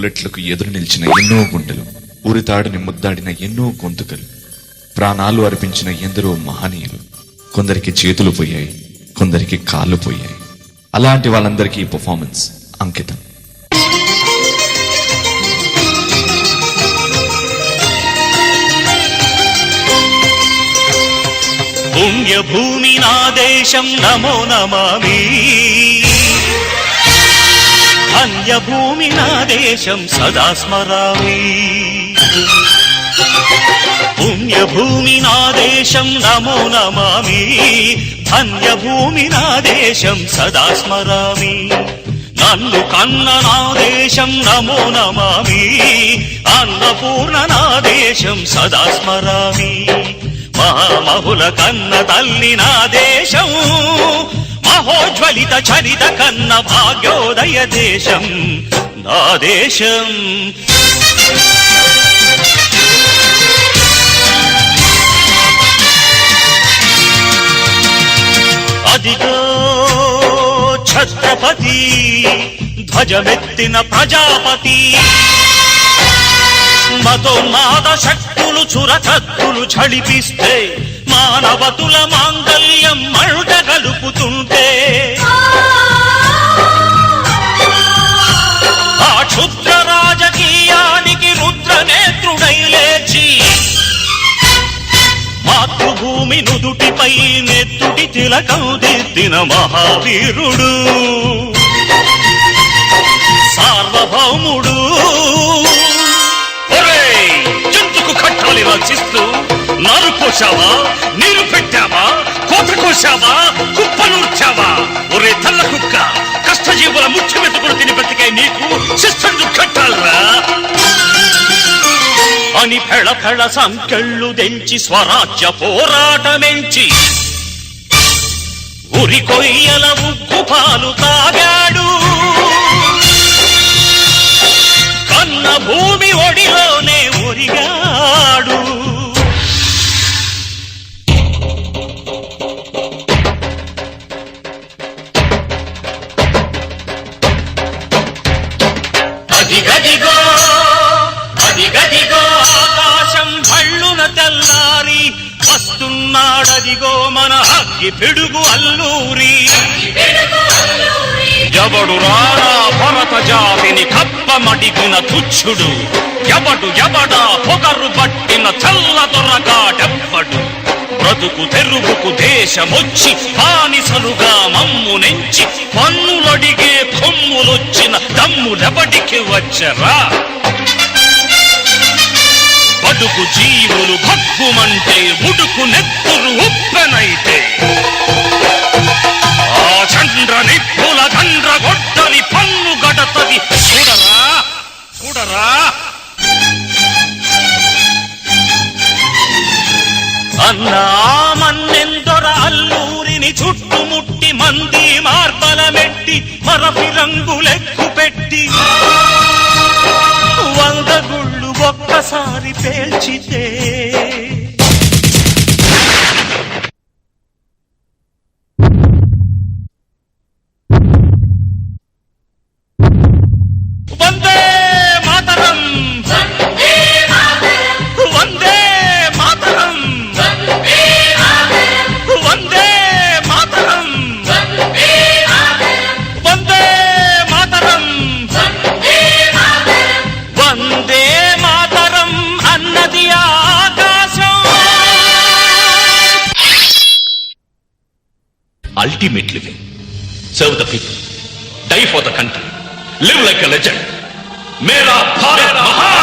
బుల్లెట్లకు ఎదురు నిలిచిన ఎన్నో గుండెలు, ఉరితాడిని ముద్దాడిన ఎన్నో గొంతుకలు, ప్రాణాలు అర్పించిన ఎందరో మహనీయులు. కొందరికి చేతులు పోయాయి, కొందరికి కాళ్ళు పోయాయి. అలాంటి వాళ్ళందరికీ ఈ పర్ఫార్మెన్స్ అంకితం. పుణ్యభూమి నా దేశం నమో నమామి, ధన్యభూమి నా దేశం సదా స్మరామి. పుణ్యభూమి నా దేశం నమో నమామి, ధన్యభూమి నా దేశం సదా స్మరామి. నన్ను కన్న నా దేశం నమో నమామి, అన్నపూర్ణ నా దేశం సదా స్మరామి. మహామహుల కన్న తల్లి నా దేశం, మహోజ్వలిత చరిత కన్న భాగ్యోదయ దేశం నా దేశం. అదిగో ఛత్రపతి ధ్వజమెత్తిన ప్రజాపతి, మతోన్మాద శక్తులు చురకత్తులు ఝళిపిస్తే, మానవతుల మాంగల్యం మంట కలుపుతుంటే, ఆ క్షుద్ర రాజకీయానికి రుద్రనేత్రుడై లేచి, మాతృభూమి నుదుటిపై నెత్తుటి తిలకం దిద్దిన మహావీరుడు, సార్వభౌముడు. జంతుకు కట్టాలి రచిస్తూ నారు కోశావా, నీరు పెట్టావా, కోత కోశావా, కుప్పనూర్చావా? ఒరే తల్ల కుక్క, కష్టజీవుల ముఖ్య మెతుకులు తిని బ్రతికే నీకు శిస్తందుకు కట్టాలరా అని ఫెళ ఫెళ సంకెళ్ళు తెంచి స్వరాజ్య పోరాటమెంచి, ఉరి కొయ్యల ఉగ్గు పాలు తాగాడు. కన్న భూమి ఒడిలోనే ఒరిగాడు. అదిగదిగో అదిగదిగో ఆకాశం భళ్ళున తెల్లారి వస్తున్నాడదిగో మన అగ్గి పిడుగు అల్లూరి. ఎవడు రాడా భరత జాతిని కప్పమడిగిన తుచ్చుడు, ఎవడు ఎవడా పొగరు పట్టిన చల్ల దొరగాడెవ్వడు. బ్రతుకు తెరుగుకు దేశమొచ్చి బానిసలుగా మమ్ము నెంచి, పన్నులడిగే కొమ్ములొచ్చిన దమ్ములెవడికి వచ్చరా? బడుగు జీవులు భగ్గుమంటే, ఉడుకు నెత్తురు ఉప్పెనైతే, ఆ చంద్ర నిప్పుల చంద్ర గొడ్డలి పన్ను గడతది చూడరా చూడరా. అన్నా మన్నెందొర అల్లూరిని చుట్టుముట్టి, మంది మార్బలమెట్టి, మరపి రంగులెక్కు పెట్టి, 100 గుళ్ళు ఒక్కసారి పేల్చితే, వందే మాతరం వందే మాతరం వందే మాతరం వందే మాతరం వందే మాతరం అన్నది ఆకాశం. Ultimately, serve the people, die for the country, live like a legend. Mera Bharat Mahan.